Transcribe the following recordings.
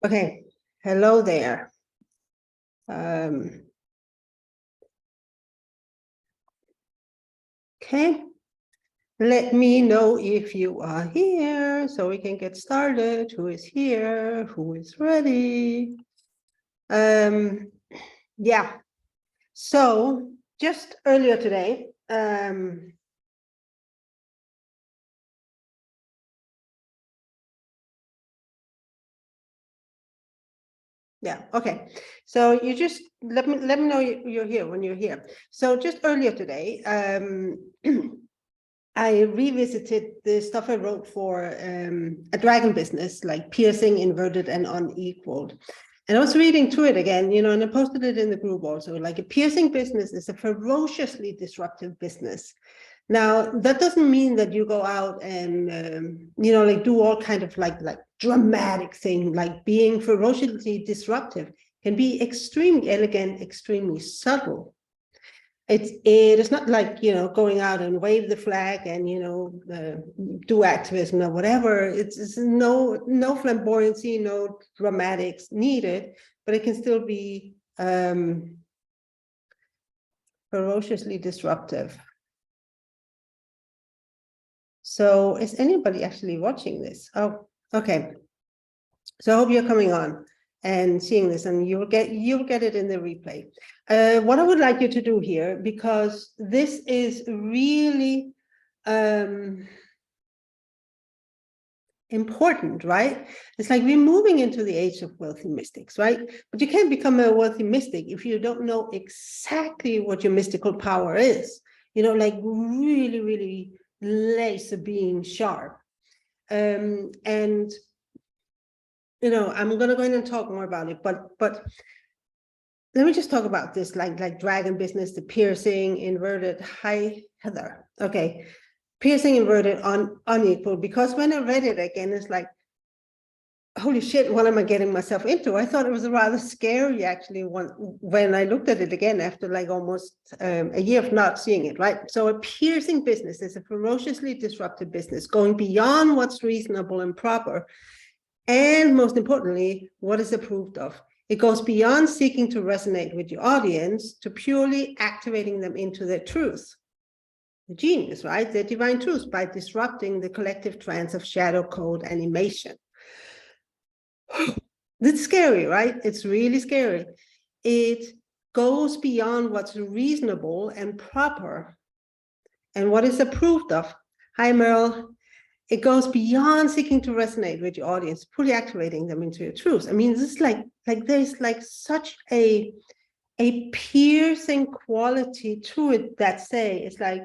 Okay, hello there. Okay, let me know if you are here so we can get started. Who is here? Who is ready? Yeah, so just earlier today, yeah, okay. So you just let me know you're here when you're here. So just earlier today, I revisited the stuff I wrote for a dragon business, like piercing, inverted, and unequaled. And I was reading through it again, and I posted it in the group also. Like, a piercing business is a ferociously disruptive business. Now, that doesn't mean that you go out and, like do all kind of like dramatic thing, like being ferociously disruptive can be extremely elegant, extremely subtle. It is not like, going out and wave the flag and, do activism or whatever. It's no flamboyancy, no dramatics needed, but it can still be ferociously disruptive. So is anybody actually watching this? Oh, okay. So I hope you're coming on and seeing this, and you'll get it in the replay. What I would like you to do here, because this is really important, right? It's like we're moving into the age of wealthy mystics, right? But you can't become a wealthy mystic if you don't know exactly what your mystical power is, like really, really laser beam sharp. And I'm going to go in and talk more about it, but let me just talk about this, like dragon business, the piercing, inverted. Hi, Heather. Okay, piercing, inverted, unequal. Because when I read it again, it's like, holy shit, what am I getting myself into? I thought it was rather scary, actually, when I looked at it again after like almost a year of not seeing it, right? So a piercing business is a ferociously disruptive business, going beyond what's reasonable and proper, and most importantly, what is approved of. It goes beyond seeking to resonate with your audience to purely activating them into their truth. The genius, right? Their divine truth, by disrupting the collective trance of shadow code animation. It's scary, right? It's really scary. It goes beyond what's reasonable and proper and what is approved of. Hi, Meryl. It goes beyond seeking to resonate with your audience, fully activating them into your truth. I mean, this is like there's like such a piercing quality to it that say, it's like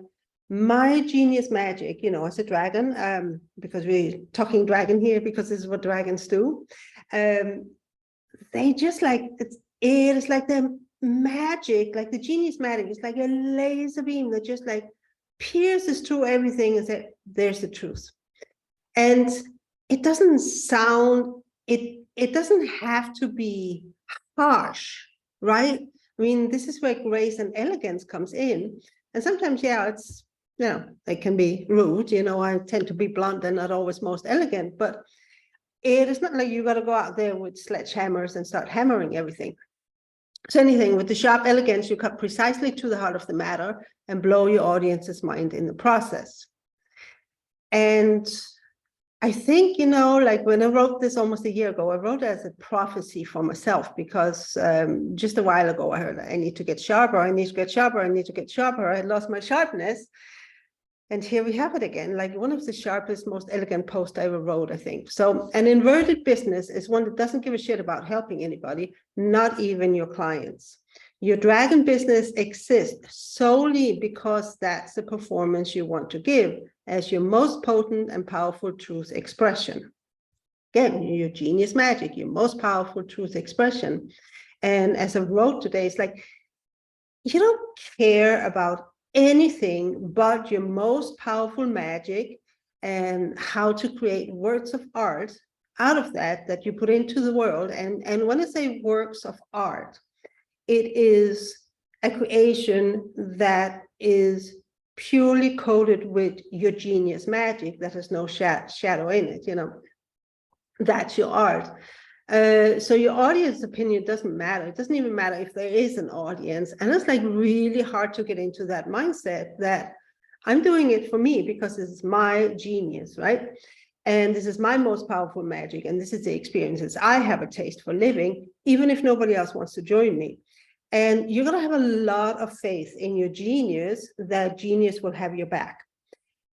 my genius magic, as a dragon, because we're talking dragon here, because this is what dragons do. They just like, it is like the magic, like the genius magic. It's like a laser beam that just like pierces through everything and says, there's the truth. And it doesn't sound, it doesn't have to be harsh, right? I mean, this is where grace and elegance comes in. And sometimes, yeah, it's, it can be rude. I tend to be blunt and not always most elegant, but it is not like you got to go out there with sledgehammers and start hammering everything. So anything with the sharp elegance, you cut precisely to the heart of the matter and blow your audience's mind in the process. And I think, like when I wrote this almost a year ago, I wrote it as a prophecy for myself, because just a while ago, I heard I need to get sharper, I need to get sharper, I need to get sharper. I had lost my sharpness. And here we have it again, like one of the sharpest, most elegant posts I ever wrote, I think. So an inverted business is one that doesn't give a shit about helping anybody, not even your clients. Your dragon business exists solely because that's the performance you want to give as your most potent and powerful truth expression. Again, your genius magic, your most powerful truth expression. And as I wrote today, it's like, you don't care about anything but your most powerful magic and how to create works of art out of that you put into the world. And when I say works of art, it is a creation that is purely coated with your genius magic that has no shadow in it, that's your art. So your audience opinion doesn't matter. It doesn't even matter if there is an audience. And it's like really hard to get into that mindset that I'm doing it for me because this is my genius, right? And this is my most powerful magic. And this is the experiences I have a taste for living, even if nobody else wants to join me. And you're going to have a lot of faith in your genius that genius will have your back.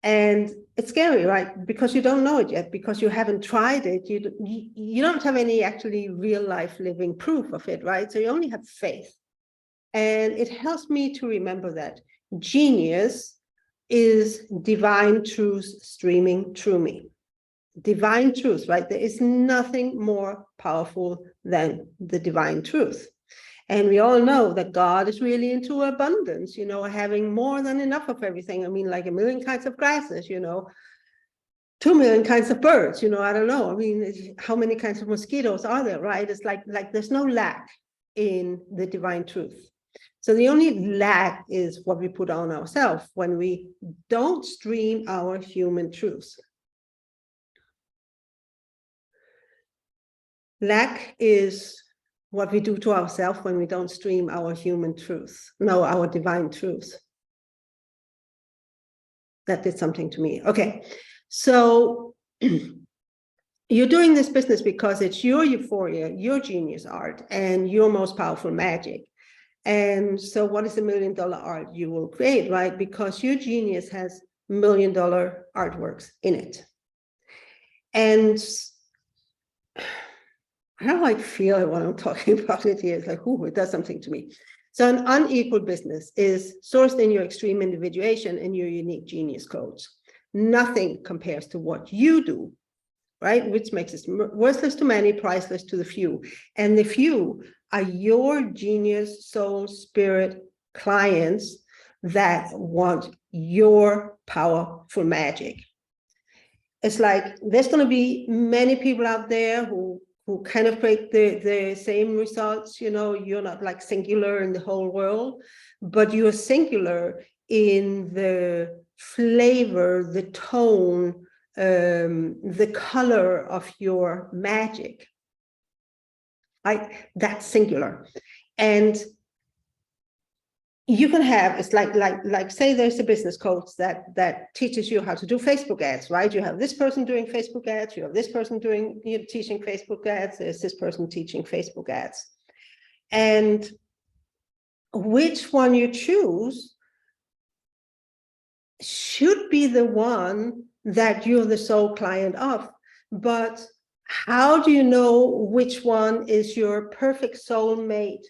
And it's scary, right? Because you don't know it yet, because you haven't tried it. You don't have any actually real life living proof of it, right? So you only have faith. And it helps me to remember that genius is divine truth streaming through me. Divine truth, right? There is nothing more powerful than the divine truth. And we all know that God is really into abundance, you know, having more than enough of everything. I mean, like 1 million kinds of grasses, you know, 2 million kinds of birds, you know, I don't know. I mean, how many kinds of mosquitoes are there, right? It's like there's no lack in the divine truth. So the only lack is what we put on ourselves when we don't stream our human truths. Lack is what we do to ourselves when we don't stream our human truth, no, our divine truth. That did something to me. Okay, so you're doing this business because it's your euphoria, your genius art, and your most powerful magic. And so what is the $1 million art you will create, right? Because your genius has $1 million artworks in it. And how do I feel when I'm talking about it here? It's like, ooh, it does something to me. So an unequal business is sourced in your extreme individuation and your unique genius codes. Nothing compares to what you do, right? Which makes it worthless to many, priceless to the few. And the few are your genius, soul, spirit clients that want your powerful magic. It's like there's going to be many people out there who kind of create the same results. You know, you're not like singular in the whole world, but you're singular in the flavor, the tone, the color of your magic. That's singular. And you can have, it's like say there's a business coach that teaches you how to do Facebook ads, right? You have this person doing Facebook ads, you have this person doing, you know, teaching Facebook ads, there's this person teaching Facebook ads. And which one you choose should be the one that you're the sole client of. But how do you know which one is your perfect soulmate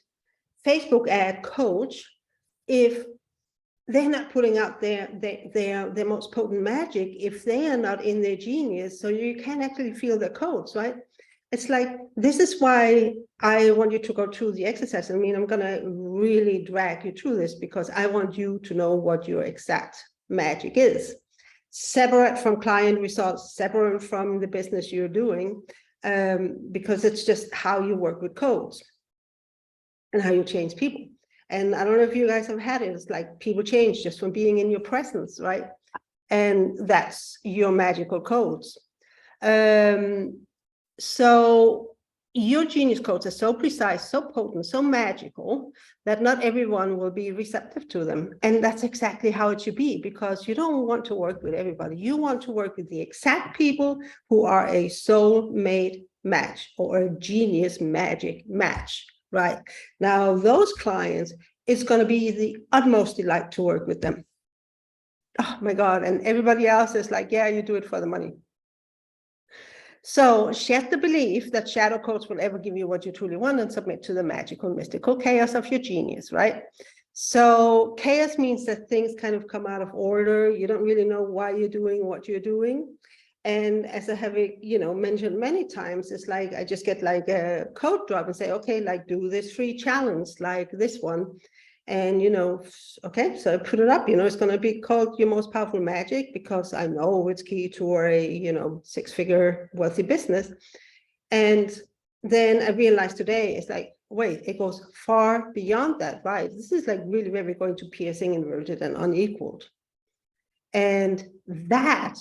Facebook ad coach if they're not putting out their most potent magic, if they are not in their genius? So you can't actually feel their codes, right? It's like, this is why I want you to go through the exercise. I mean, I'm going to really drag you through this because I want you to know what your exact magic is. Separate from client results, separate from the business you're doing, because it's just how you work with codes and how you change people. And I don't know if you guys have had it. It's like people change just from being in your presence, right? And that's your magical codes. So your genius codes are so precise, so potent, so magical that not everyone will be receptive to them. And that's exactly how it should be, because you don't want to work with everybody. You want to work with the exact people who are a soul-mate match or a genius magic match, right? Now, those clients, it's going to be the utmost delight to work with them. Oh my God. And everybody else is like, yeah, you do it for the money. So shed the belief that shadow codes will ever give you what you truly want and submit to the magical, mystical chaos of your genius, right? So chaos means that things kind of come out of order. You don't really know why you're doing what you're doing. And as I have, you know, mentioned many times, it's like I just get like a code drop and say, okay, like do this free challenge like this one. And, you know, okay, so I put it up, you know, it's going to be called Your Most Powerful Magic because I know it's key to a, you know, 6-figure wealthy business. And then I realized today, it's like, wait, it goes far beyond that, right? This is like really where we're going to piercing, inverted, and unequaled. And that,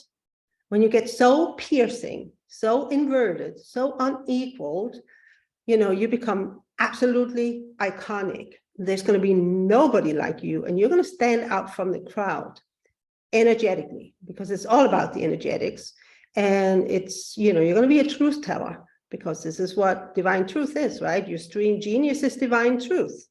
when you get so piercing, so inverted, so unequaled, you become absolutely iconic. There's going to be nobody like you, and you're going to stand out from the crowd energetically, because it's all about the energetics. And it's, you're going to be a truth teller, because this is what divine truth is, right? Your stream genius is divine truth.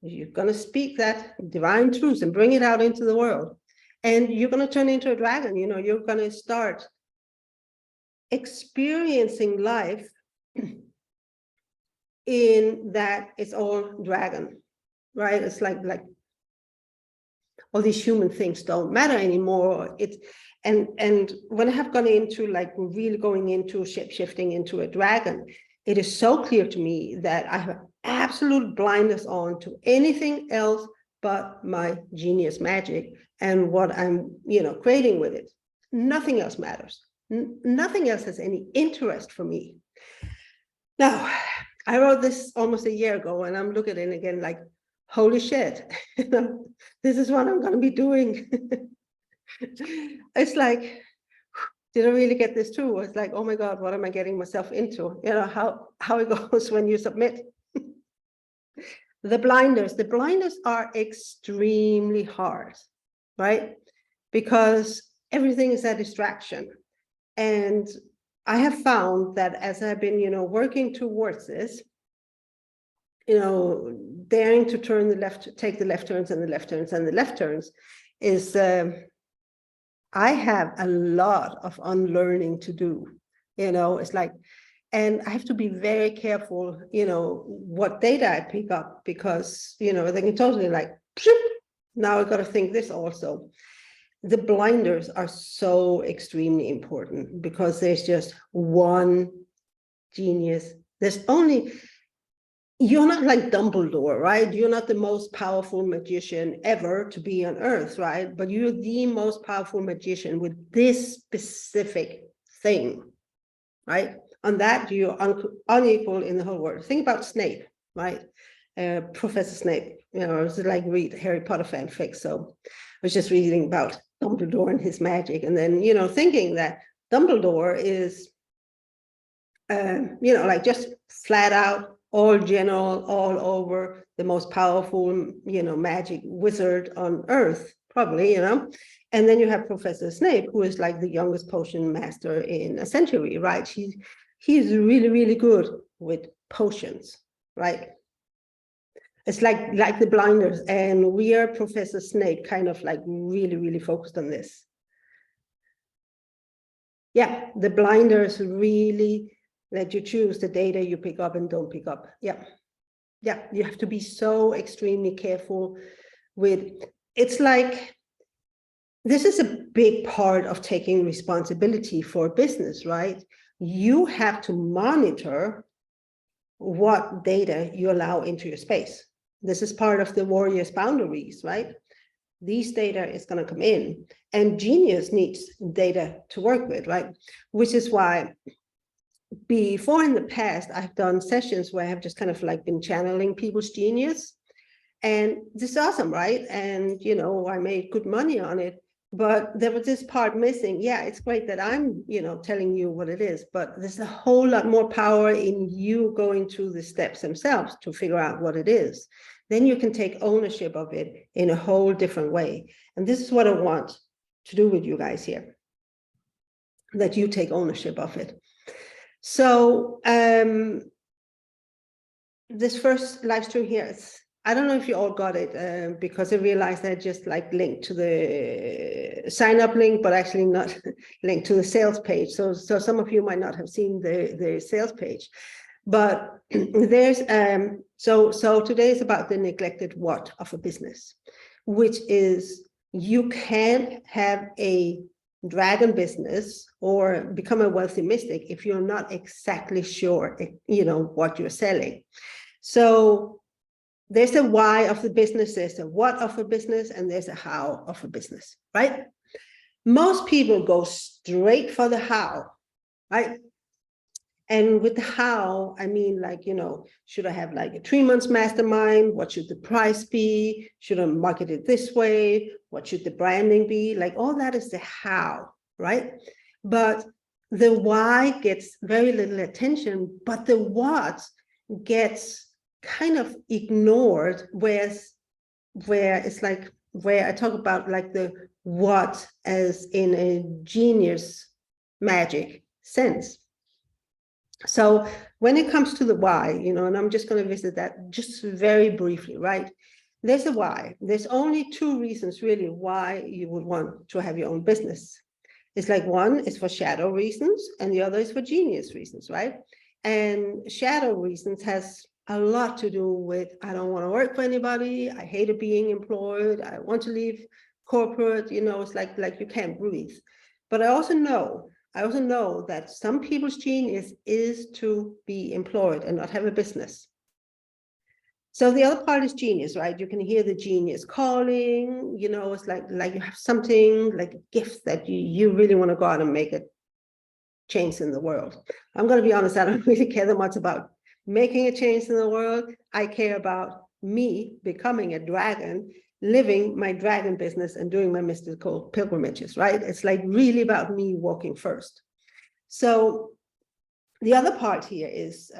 You're going to speak that divine truth and bring it out into the world. And you're going to turn into a dragon. You're going to start experiencing life in that it's all dragon, right? It's like all these human things don't matter anymore. And when I have gone into really going into shifting into a dragon, it is so clear to me that I have absolute blindness on to anything else but my genius magic and what I'm, creating with it. Nothing else matters. Nothing else has any interest for me. Now, I wrote this almost a year ago, and I'm looking at it again like, holy shit, this is what I'm going to be doing. It's like, did I really get this too? It's like, oh my God, what am I getting myself into? How it goes when you submit. The blinders are extremely hard, right? Because everything is a distraction. And I have found that as I've been, working towards this, daring to turn the left, take the left turns and the left turns and the left turns, is I have a lot of unlearning to do. It's like, and I have to be very careful, what data I pick up, because, they can totally now I got to think this also. The blinders are so extremely important, because there's just one genius. You're not like Dumbledore, right? You're not the most powerful magician ever to be on Earth, right? But you're the most powerful magician with this specific thing, right? On that, you're unequal in the whole world. Think about Snape, right? Professor Snape, I was like read Harry Potter fanfic, so I was just reading about Dumbledore and his magic, and then, thinking that Dumbledore is, just flat out, all general, all over, the most powerful, magic wizard on Earth, probably, and then you have Professor Snape, who is like the youngest potion master in a century, right? He's really, really good with potions, right? It's like the blinders, and we are Professor Snape, kind of like really, really focused on this. Yeah, the blinders really let you choose the data you pick up and don't pick up. Yeah, you have to be so extremely careful with. It's like, this is a big part of taking responsibility for business, right? You have to monitor what data you allow into your space. This is part of the warrior's boundaries, right? These data is going to come in, and genius needs data to work with, right? Which is why before, in the past, I've done sessions where I have just kind of been channeling people's genius, and this is awesome, right? And I made good money on it, but there was this part missing. Yeah, it's great that I'm telling you what it is, but there's a whole lot more power in you going through the steps themselves to figure out what it is. Then you can take ownership of it in a whole different way. And this is what I want to do with you guys here, that you take ownership of it. So this first live stream here, I don't know if you all got it, because I realized I just linked to the sign up link, but actually not linked to the sales page. So some of you might not have seen the sales page, but there's so today is about the neglected what of a business, which is, you can't have a dragon business or become a wealthy mystic if you're not exactly sure, what you're selling. So there's a why of the business, there's a what of a business, and there's a how of a business, right? Most people go straight for the how, right? And with the how, I mean, should I have a 3 months mastermind? What should the price be? Should I market it this way? What should the branding be? All that is the how, right? But the why gets very little attention, but the what gets kind of ignored, where it's like, where I talk about like the what as in a genius magic sense. So when it comes to the why, and I'm just going to visit that just very briefly, right? There's a why. There's only two reasons really why you would want to have your own business. It's like, one is for shadow reasons and the other is for genius reasons, right? And shadow reasons has a lot to do with, I don't want to work for anybody. I hated being employed. I want to leave corporate, it's like you can't breathe. But I also know that some people's genius is to be employed and not have a business. So the other part is genius, right? You can hear the genius calling, it's like you have something like a gift that you really want to go out and make a change in the world. I'm going to be honest, I don't really care that much about making a change in the world. I care about me becoming a dragon, living my dragon business and doing my mystical pilgrimages, right? It's like really about me walking first. So the other part here is,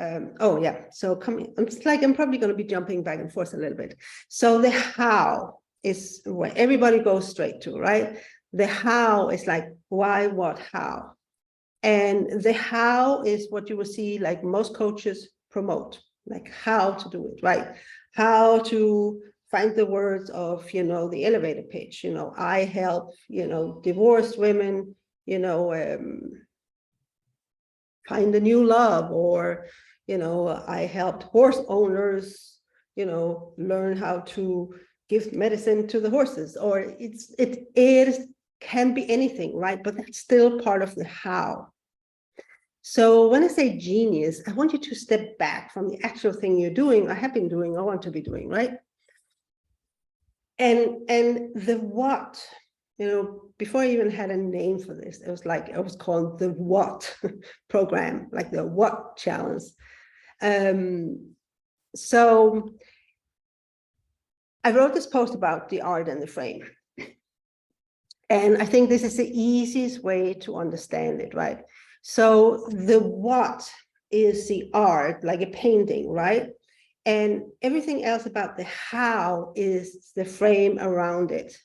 so it's like I'm probably going to be jumping back and forth a little bit. So the how is where everybody goes straight to, right? The how is like why, what, how. And the how is what you will see like most coaches promote, like how to do it, right? How to find the words of, the elevator pitch, I help, divorced women, find a new love, or, I helped horse owners, learn how to give medicine to the horses, or it can be anything, right? But that's still part of the how. So when I say genius, I want you to step back from the actual thing you're doing, or have been doing, or want to be doing, right? And the what, before I even had a name for this, it was called the what program, like the what challenge. So I wrote this post about the art and the frame. And I think this is the easiest way to understand it, right? So the what is the art, like a painting, right? And everything else about the how is the frame around it.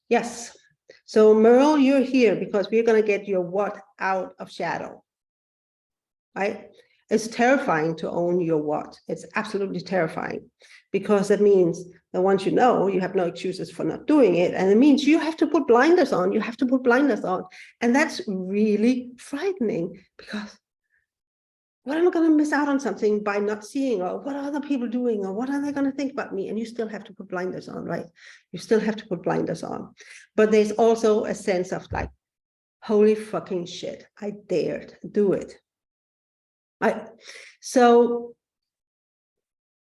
Yes. So Merle, you're here because we're going to get your what out of shadow, right? It's terrifying to own your what. It's absolutely terrifying, because that means that once you know, you have no excuses for not doing it. And it means you have to put blinders on. You have to put blinders on. And that's really frightening, because what am I going to miss out on something by not seeing, or what are other people doing, or what are they going to think about me? And you still have to put blinders on, right? You still have to put blinders on. But there's also a sense of like, holy fucking shit, I dared do it. Right? So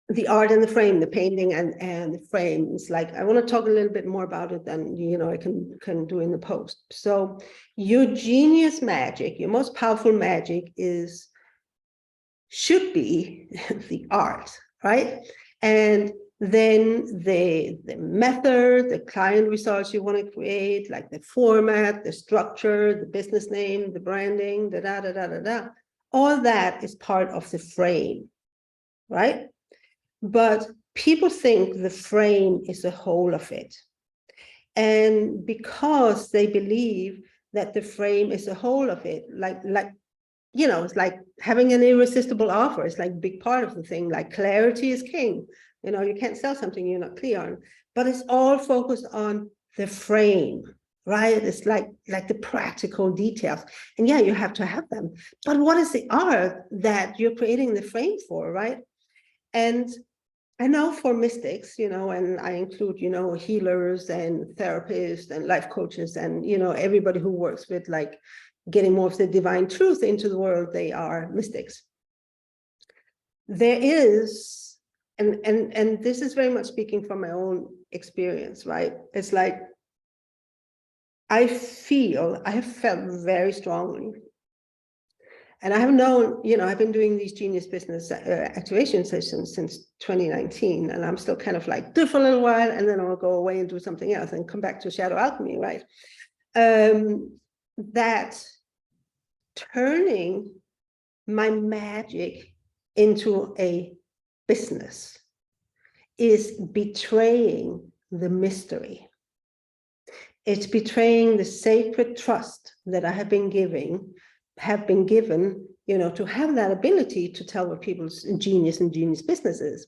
the art and the frame, the painting and the frame is like, I want to talk a little bit more about it than, I can do in the post. So your genius magic, your most powerful magic should be the art, right? And then the method, the client results you want to create, like the format, the structure, the business name, the branding, all that is part of the frame, right? But people think the frame is the whole of it. And because they believe that the frame is the whole of it, like it's like having an irresistible offer. It's like a big part of the thing, like clarity is king. You can't sell something you're not clear on, but it's all focused on the frame, right? It's like the practical details. And yeah, you have to have them. But what is the art that you're creating the frame for, right? And I know for mystics, and I include, healers and therapists and life coaches and, everybody who works with like getting more of the divine truth into the world, they are mystics. There is, and this is very much speaking from my own experience, right? It's like, I have felt very strongly. And I have known, I've been doing these genius business activation sessions since 2019, and I'm still kind of like, do for a little while, and then I'll go away and do something else and come back to shadow alchemy, right? That turning my magic into a business is betraying the mystery. It's betraying the sacred trust that I have been given, to have that ability to tell what people's genius and genius business is.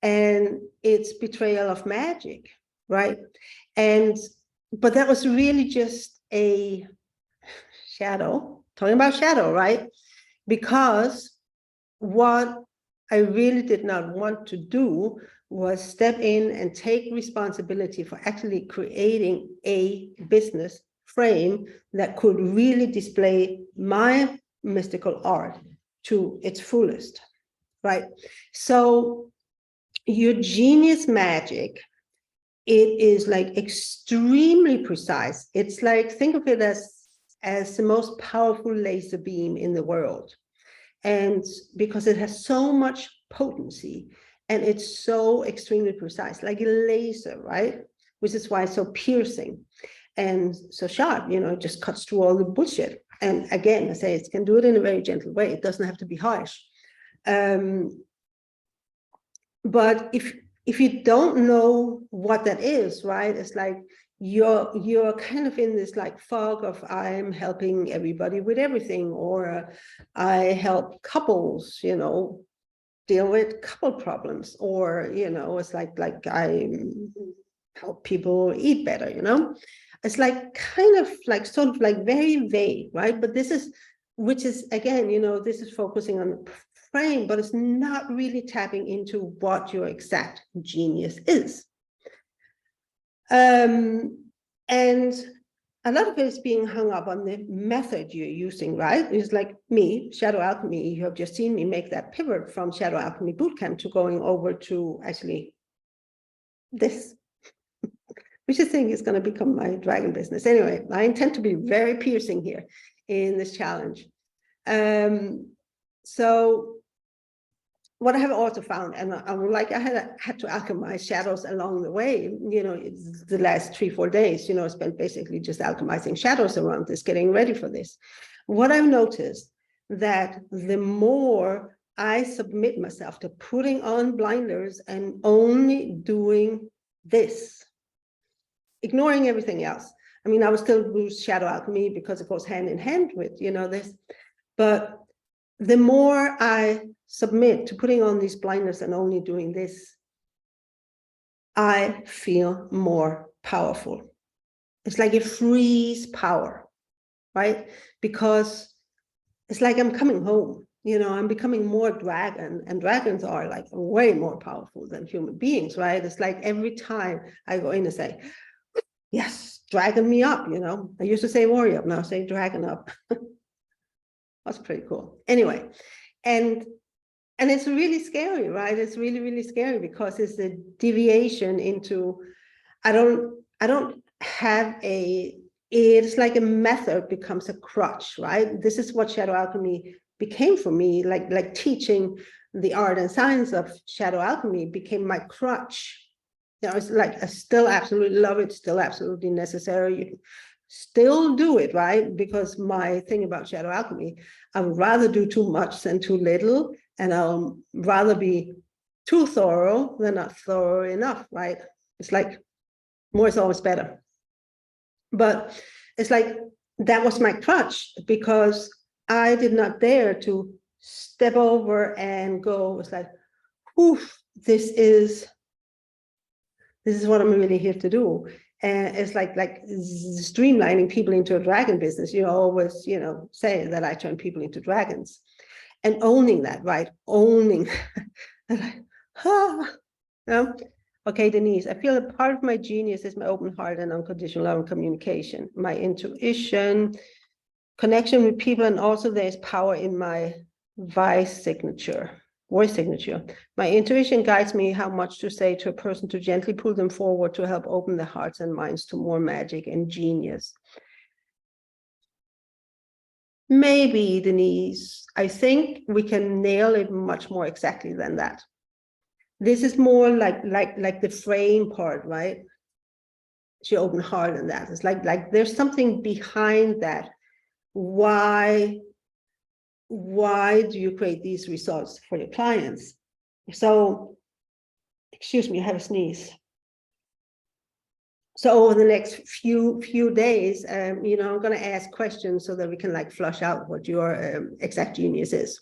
And it's betrayal of magic, right? But that was really just a shadow, talking about shadow, right? Because what I really did not want to do was step in and take responsibility for actually creating a business frame that could really display my mystical art to its fullest, right? So your genius magic, it is like extremely precise. It's like, think of it as the most powerful laser beam in the world. And because it has so much potency and it's so extremely precise, like a laser, right? Which is why it's so piercing and so sharp, it just cuts through all the bullshit. And again, I say it can do it in a very gentle way. It doesn't have to be harsh. But if you don't know what that is, right? It's like you're kind of in this like fog of I'm helping everybody with everything, or I help couples, deal with couple problems, or it's like I help people eat better, it's like kind of like sort of like very vague, right? But this is, which is again, this is focusing on the frame, but it's not really tapping into what your exact genius is. And a lot of it is being hung up on the method you're using, right? It's like me, Shadow Alchemy. You have just seen me make that pivot from Shadow Alchemy Bootcamp to going over to actually this, which I think is going to become my dragon business. Anyway, I intend to be very piercing here in this challenge. So what I have also found, and I had to alchemize shadows along the way, the last 3-4 days, I spent basically just alchemizing shadows around this, getting ready for this. What I've noticed that the more I submit myself to putting on blinders and only doing this, ignoring everything else. I mean, I would still do shadow alchemy because it goes hand in hand with, this, but the more I submit to putting on these blinders and only doing this, I feel more powerful. It's like it frees power, right? Because it's like I'm coming home, I'm becoming more dragon, and dragons are like way more powerful than human beings, right? It's like every time I go in and say, yes, dragon me up, I used to say warrior up, now I say dragon up. That's pretty cool. Anyway, and it's really scary, right? It's really, really scary because it's a deviation into, I don't have it's like a method becomes a crutch, right? This is what shadow alchemy became for me, like teaching the art and science of shadow alchemy became my crutch. It's like, I still absolutely love it, still absolutely necessary. Still do it, right? Because my thing about shadow alchemy, I would rather do too much than too little, and I'll rather be too thorough than not thorough enough, right? It's like more is always better. But it's like that was my crutch because I did not dare to step over and go, it's like, oof, this is what I'm really here to do. And it's like streamlining people into a dragon business. Always, say that I turn people into dragons, and owning that, right? Owning that. Okay, Denise, I feel that part of my genius is my open heart and unconditional love and communication, my intuition, connection with people, and also there's power in my voice signature. My intuition guides me how much to say to a person to gently pull them forward to help open their hearts and minds to more magic and genius. Maybe, Denise, I think we can nail it much more exactly than that. This is more like the frame part, right? She open heart and that. It's like there's something behind that. Why why do you create these results for your clients? So, excuse me, I have a sneeze. So over the next few days, I'm going to ask questions so that we can like flush out what your exact genius is.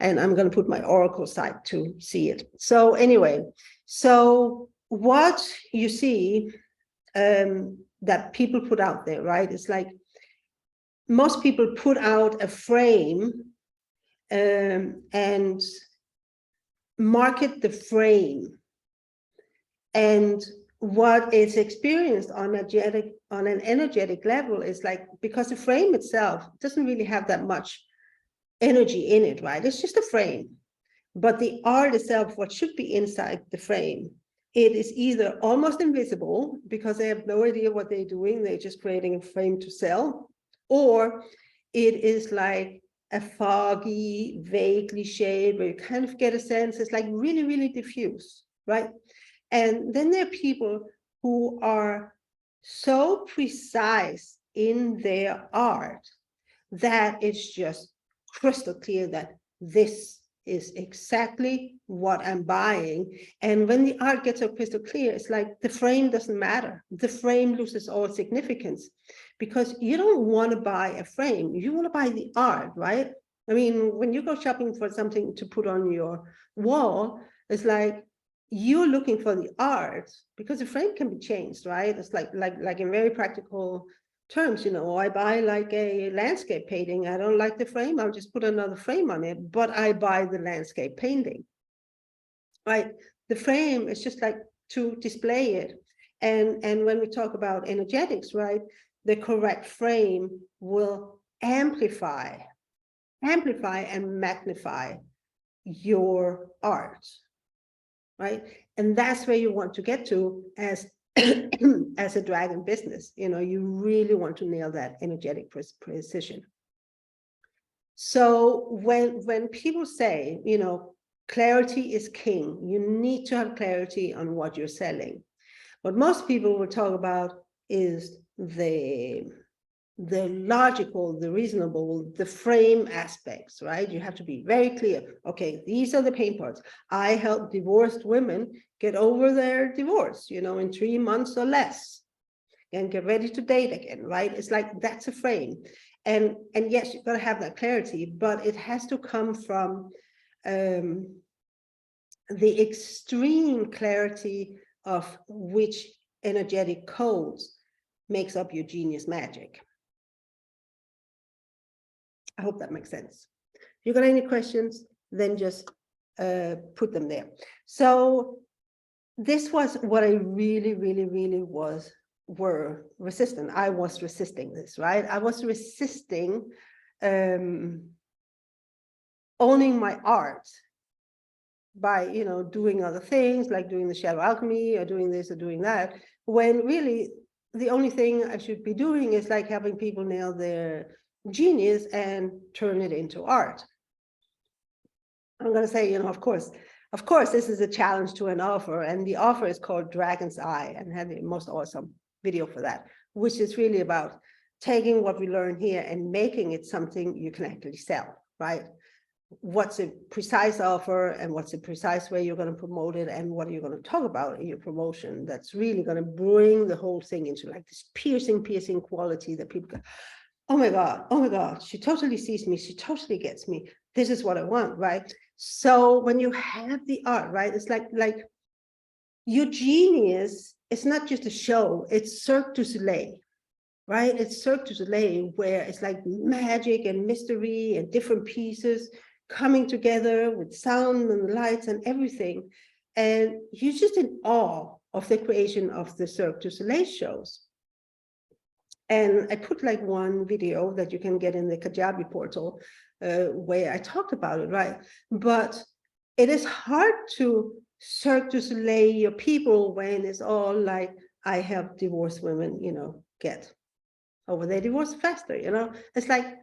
And I'm going to put my Oracle site to see it. So anyway, so what you see that people put out there, right? It's like most people put out a frame and market the frame. And what is experienced on an energetic level is like, because the frame itself doesn't really have that much energy in it, right? It's just a frame. But the art itself, what should be inside the frame, it is either almost invisible because they have no idea what they're doing, they're just creating a frame to sell, or it is like a foggy, vaguely shade where you kind of get a sense, it's like really, really diffuse, right? And then there are people who are so precise in their art that it's just crystal clear that this is exactly what I'm buying. And when the art gets so crystal clear, it's like the frame doesn't matter. The frame loses all significance because you don't want to buy a frame. You want to buy the art, right? I mean, when you go shopping for something to put on your wall, it's like you're looking for the art because the frame can be changed, right? It's like in very practical terms, I buy like a landscape painting. I don't like the frame, I'll just put another frame on it, but I buy the landscape painting, right? The frame is just like to display it. And when we talk about energetics, right, the correct frame will amplify and magnify your art, right? And that's where you want to get to as as a dragon business. You really want to nail that energetic precision. So when people say, clarity is king, you need to have clarity on what you're selling. What most people will talk about is the logical, the reasonable, the frame aspects, right? You have to be very clear. Okay, these are the pain points. I help divorced women get over their divorce, in 3 months or less, and get ready to date again, right? It's like, that's a frame. And yes, you've got to have that clarity, but it has to come from the extreme clarity of which energetic codes makes up your genius magic. I hope that makes sense. If you got any questions, then just put them there. So this was what I really were resistant. I was resisting this, right? I was resisting owning my art by, doing other things, like doing the shadow alchemy or doing this or doing that, when really the only thing I should be doing is like having people nail their genius and turn it into art. I'm going to say, of course, this is a challenge to an offer, and the offer is called Dragon's Eye, and had the most awesome video for that, which is really about taking what we learn here and making it something you can actually sell, right? What's a precise offer and what's a precise way you're going to promote it, and what are you going to talk about in your promotion that's really going to bring the whole thing into like this piercing quality that people go, oh my God, she totally sees me, she totally gets me, this is what I want, right? So when you have the art, right, it's like your genius, it's not just a show, it's Cirque du Soleil, right? It's Cirque du Soleil, where it's like magic and mystery and different pieces coming together with sound and lights and everything. And you're just in awe of the creation of the Cirque du Soleil shows. And I put like one video that you can get in the Kajabi portal where I talked about it, right? But it is hard to Cirque du Soleil your people when it's all like, I help divorced women, get over their divorce faster, It's like,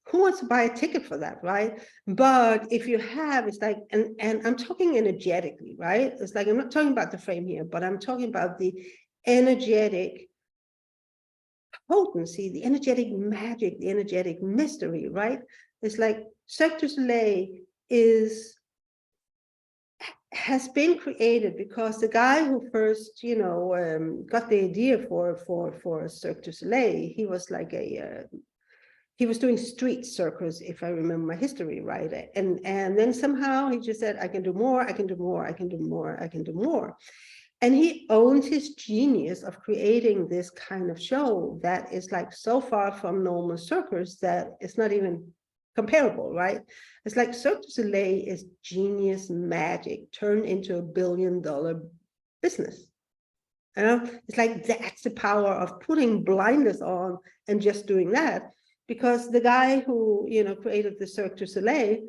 who wants to buy a ticket for that, right? But if you have, it's like, and I'm talking energetically, right? It's like, I'm not talking about the frame here, but I'm talking about the energetic potency, the energetic magic, the energetic mystery, right? It's like Cirque du Soleil has been created because the guy who first, got the idea for Cirque du Soleil, he was like he was doing street circus, if I remember my history right. And then somehow he just said, I can do more, I can do more, I can do more, I can do more. And he owns his genius of creating this kind of show that is like so far from normal circus that it's not even comparable, right? It's like Cirque du Soleil is genius magic turned into $1 billion business. It's like that's the power of putting blinders on and just doing that. Because the guy who, created the Cirque du Soleil,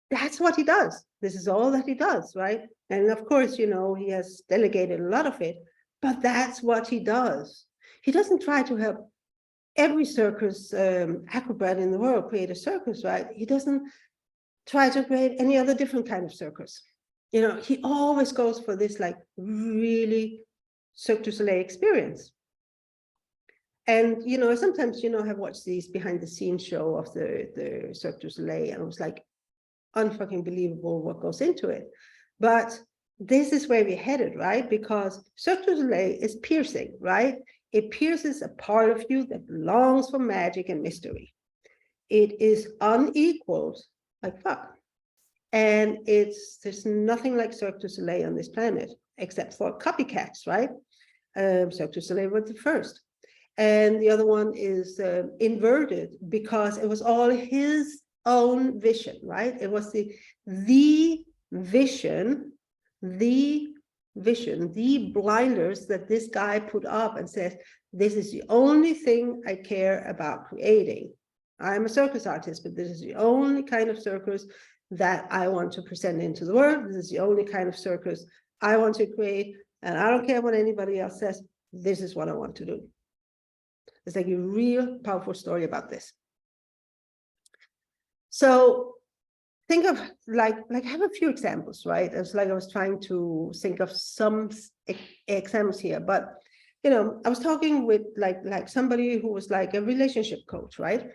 that's what he does. This is all that he does, right? And of course, he has delegated a lot of it, but that's what he does. He doesn't try to help every circus acrobat in the world create a circus, right? He doesn't try to create any other different kind of circus. He always goes for this like really Cirque du Soleil experience. And, sometimes, I've watched these behind the scenes show of the Cirque du Soleil, and it was like unfucking believable what goes into it. But this is where we're headed, right? Because Cirque du Soleil is piercing, right? It pierces a part of you that longs for magic and mystery. It is unequaled, like fuck. And there's nothing like Cirque du Soleil on this planet, except for copycats, right? Cirque du Soleil was the first. And the other one is inverted because it was all his own vision, right? It was the vision, the blinders that this guy put up and says, this is the only thing I care about creating. I'm a circus artist, but this is the only kind of circus that I want to present into the world. This is the only kind of circus I want to create. And I don't care what anybody else says. This is what I want to do. It's like a real powerful story about this. So think of like have a few examples, right? It's like I was trying to think of some examples here, but I was talking with like somebody who was like a relationship coach, right?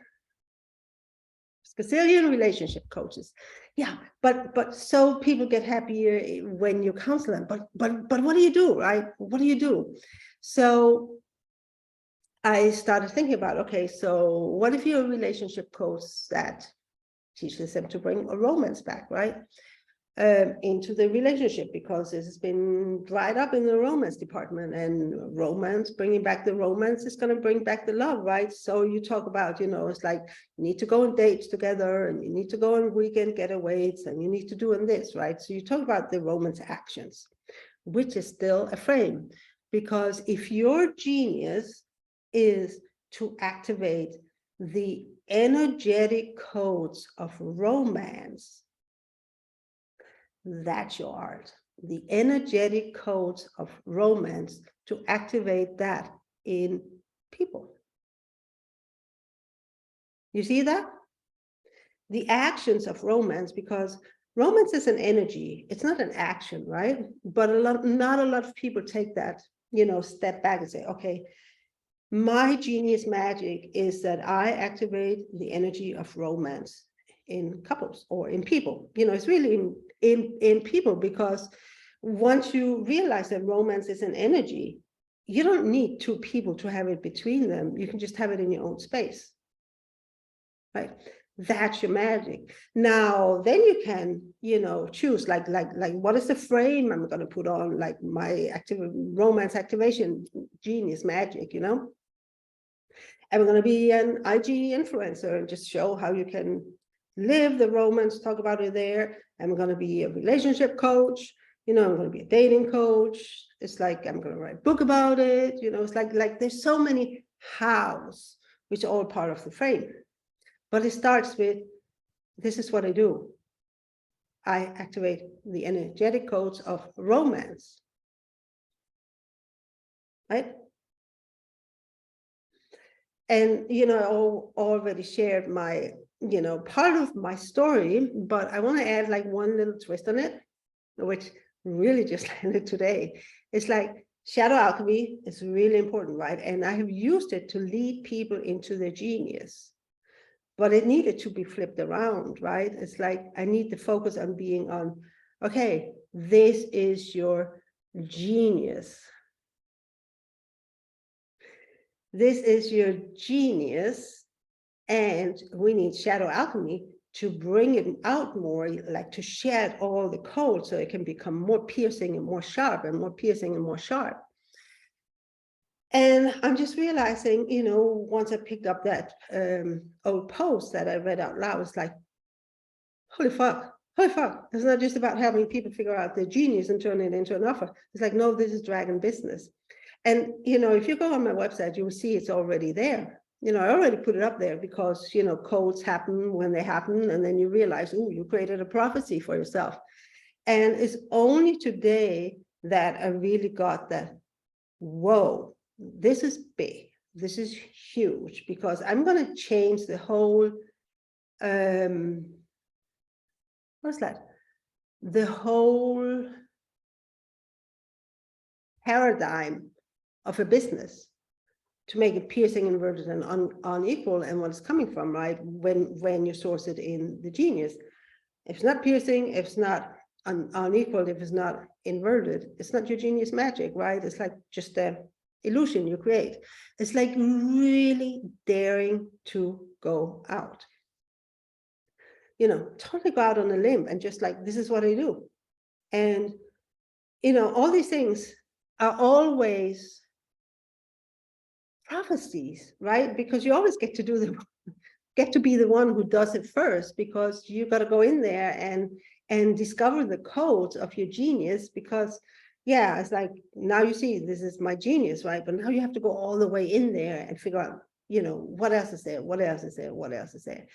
Gazillion relationship coaches. Yeah, but so people get happier when you counsel them. But what do you do, right? What do you do? So I started thinking about, okay, so what if you're a relationship coach that teaches them to bring a romance back, right? Into the relationship, because this has been dried up in the romance department, and bringing back the romance is going to bring back the love, right? So you talk about, it's like you need to go on dates together, and you need to go on weekend getaways, and you need to do this, right? So you talk about the romance actions, which is still a frame, because if your genius is to activate the energetic codes of romance, that's your art. The energetic codes of romance, to activate that in people. You see that? The actions of romance, because romance is an energy, it's not an action, right? But not a lot of people take that, step back and say, okay, my genius magic is that I activate the energy of romance in couples or in people. It's really in people, because once you realize that romance is an energy, you don't need two people to have it between them. You can just have it in your own space, right? That's your magic. Now, then you can, choose like what is the frame I'm going to put on, like my romance activation genius magic, Am I going to be an IG influencer and just show how you can live the romance, talk about it there? Am I going to be a relationship coach? I'm going to be a dating coach. It's like I'm going to write a book about it. It's like there's so many hows, which are all part of the frame. But it starts with, this is what I do. I activate the energetic codes of romance, right? And, I already shared my, part of my story, but I want to add like one little twist on it, which really just landed today. It's like shadow alchemy is really important, right? And I have used it to lead people into their genius, but it needed to be flipped around, right? It's like, I need to focus on being on, okay, this is your genius. This is your genius, and we need shadow alchemy to bring it out more, like to shed all the code so it can become more piercing and more sharp and more piercing and more sharp. And I'm just realizing, you know, once I picked up that old post that I read out loud, it's like, holy fuck, it's not just about having people figure out their genius and turn it into an offer. It's like, no, this is dragon business. And, you know, if you go on my website, you will see it's already there. You know, I already put it up there because, you know, codes happen when they happen, and then you realize, oh, you created a prophecy for yourself. And it's only today that I really got that, whoa, this is big, this is huge, because I'm going to change the whole, what's that? The whole paradigm of a business to make it piercing, inverted, and unequal, and what it's coming from, right? When you source it in the genius. If it's not piercing, if it's not unequal, if it's not inverted, it's not your genius magic, right? It's like just the illusion you create. It's like really daring to go out. You know, totally go out on a limb and just like, this is what I do. And, you know, all these things are always prophecies, right? Because you always get to be the one who does it first, because you got to go in there and discover the codes of your genius. Because yeah, it's like, now you see, this is my genius, right? But now you have to go all the way in there and figure out, you know, what else is there, what else is there, what else is there.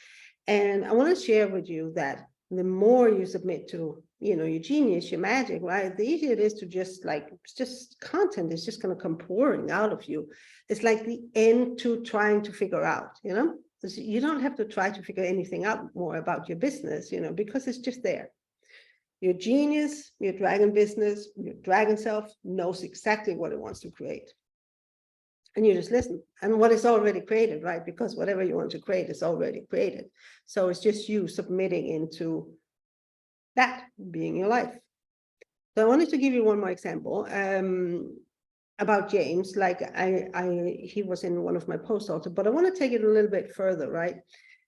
And I want to share with you that the more you submit to, you know, your genius, your magic, right, the easier it is to just like, it's just content is just going to come pouring out of you. It's like the end to trying to figure out, you know, you don't have to try to figure anything out more about your business, you know, because it's just there. Your genius, your dragon business, your dragon self knows exactly what it wants to create. And you just listen, and what is already created, right? Because whatever you want to create is already created. So it's just you submitting into that being your life. So I wanted to give you one more example about James. Like he was in one of my posts also, but I want to take it a little bit further, right?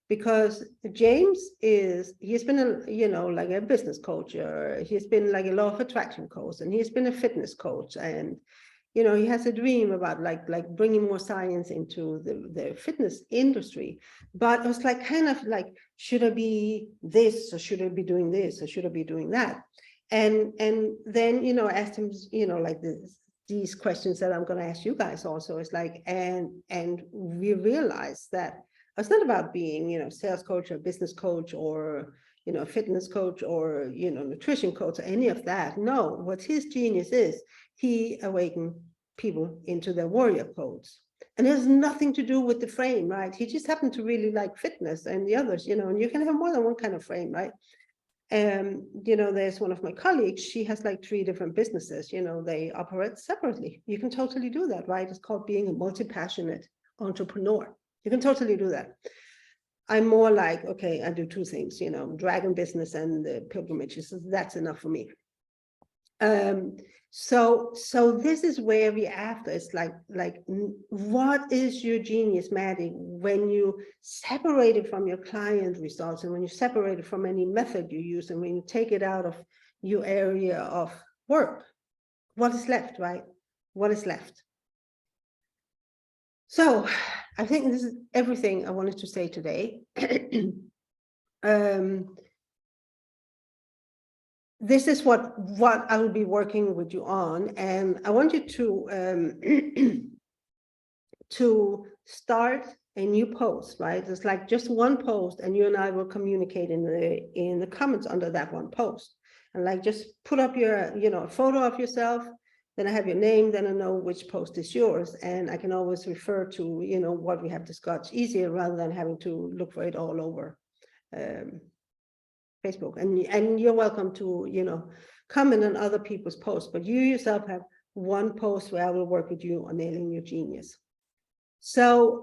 Because James he's been a, you know, like a business coach, or he's been like a law of attraction coach, and he's been a fitness coach, and you know, he has a dream about like bringing more science into the fitness industry. But it was like, kind of like, should I be this, or should I be doing this, or should I be doing that? And then, you know, I asked him, you know, like these questions that I'm going to ask you guys also. It's like, and we realized that it's not about being, you know, sales coach or business coach or, you know, fitness coach or, you know, nutrition coach or any of that. No, what his genius is, he awakened people into their warrior codes. And it has nothing to do with the frame, right? He just happened to really like fitness and the others, you know, and you can have more than one kind of frame, right? You know, there's one of my colleagues, she has like 3 different businesses, you know, they operate separately. You can totally do that, right? It's called being a multi-passionate entrepreneur. You can totally do that. I'm more like, okay, I do 2 things, you know, dragon business and the pilgrimages. So that's enough for me. So this is where we after. It's like what is your genius magic when you separate it from your client results, and when you separate it from any method you use, and when you take it out of your area of work, what is left, right? What is left? So I think this is everything I wanted to say today. This is what I will be working with you on, and I want you to to start a new post, right? It's like just one post, and you and I will communicate in the comments under that one post, and like just put up your, you know, a photo of yourself. Then I have your name, then I know which post is yours, and I can always refer to, you know, what we have discussed easier, rather than having to look for it all over Facebook. And you're welcome to, you know, comment on other people's posts, but you yourself have one post where I will work with you on nailing your genius. So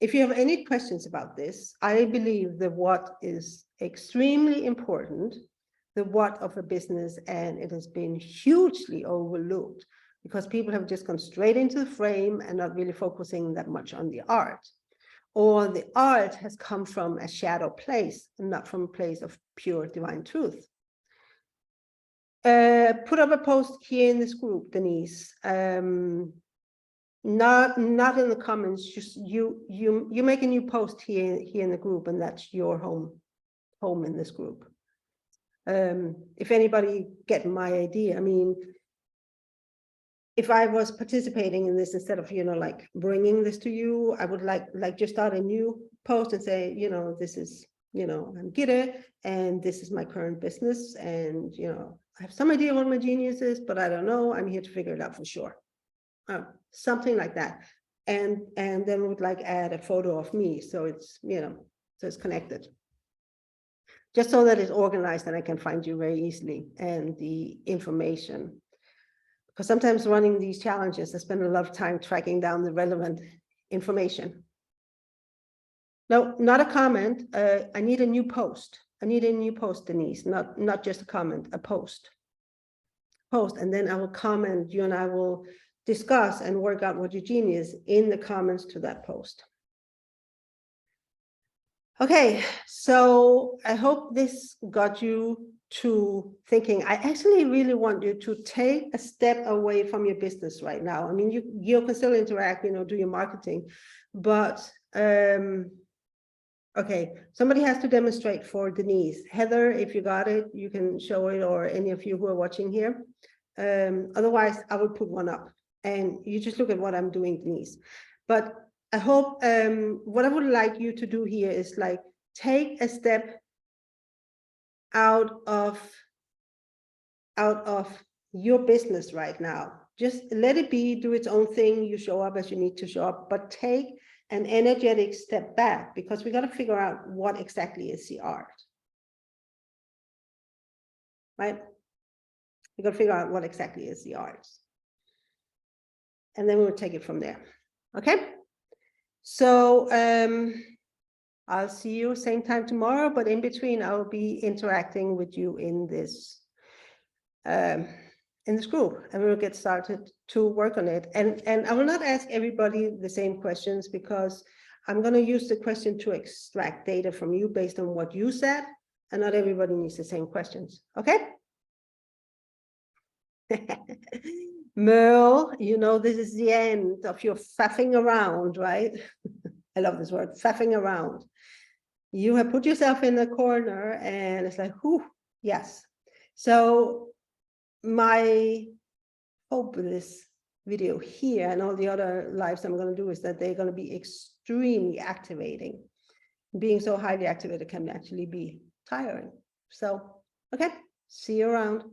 if you have any questions about this, I believe the what is extremely important, the what of a business, and it has been hugely overlooked because people have just gone straight into the frame and not really focusing that much on the art. Or the art has come from a shadow place and not from a place of pure divine truth. Put up a post here in this group, Denise. Not in the comments, just you make a new post here in the group, and that's your home in this group. If anybody get my idea, I mean, if I was participating in this instead of, like bringing this to you, I would like just start a new post and say, this is, I'm Gitte, and this is my current business, and I have some idea what my genius is, but I don't know. I'm here to figure it out for sure. Something like that, and then would like add a photo of me, so it's so it's connected, just so that it's organized and I can find you very easily, and the information. Because sometimes running these challenges, I spend a lot of time tracking down the relevant information. No, not a comment. I need a new post. I need a new post, Denise, not just a comment, a post. And then I will comment, you and I will discuss and work out what your genius in the comments to that post. Okay, so I hope this got you to thinking. I actually really want you to take a step away from your business right now. I mean, you can still interact, do your marketing, but okay, somebody has to demonstrate for Denise. Heather, if you got it, you can show it, or any of you who are watching here. Otherwise, I will put one up and you just look at what I'm doing, Denise. But I hope what I would like you to do here is like take a step out of your business right now. Just let it be, do its own thing. You show up as you need to show up, but take an energetic step back, because we got to figure out what exactly is the art, right? We got to figure out what exactly is the art, and then we'll take it from there. Okay, so I'll see you same time tomorrow, but in between I'll be interacting with you in this group, and we'll get started to work on it. And I will not ask everybody the same questions, because I'm going to use the question to extract data from you based on what you said, and not everybody needs the same questions. Okay. Merle, this is the end of your faffing around, right? I love this word, faffing around. You have put yourself in a corner, and it's like, whew, yes. So my hope with this video here and all the other lives I'm going to do is that they're going to be extremely activating. Being so highly activated can actually be tiring. So, okay, see you around.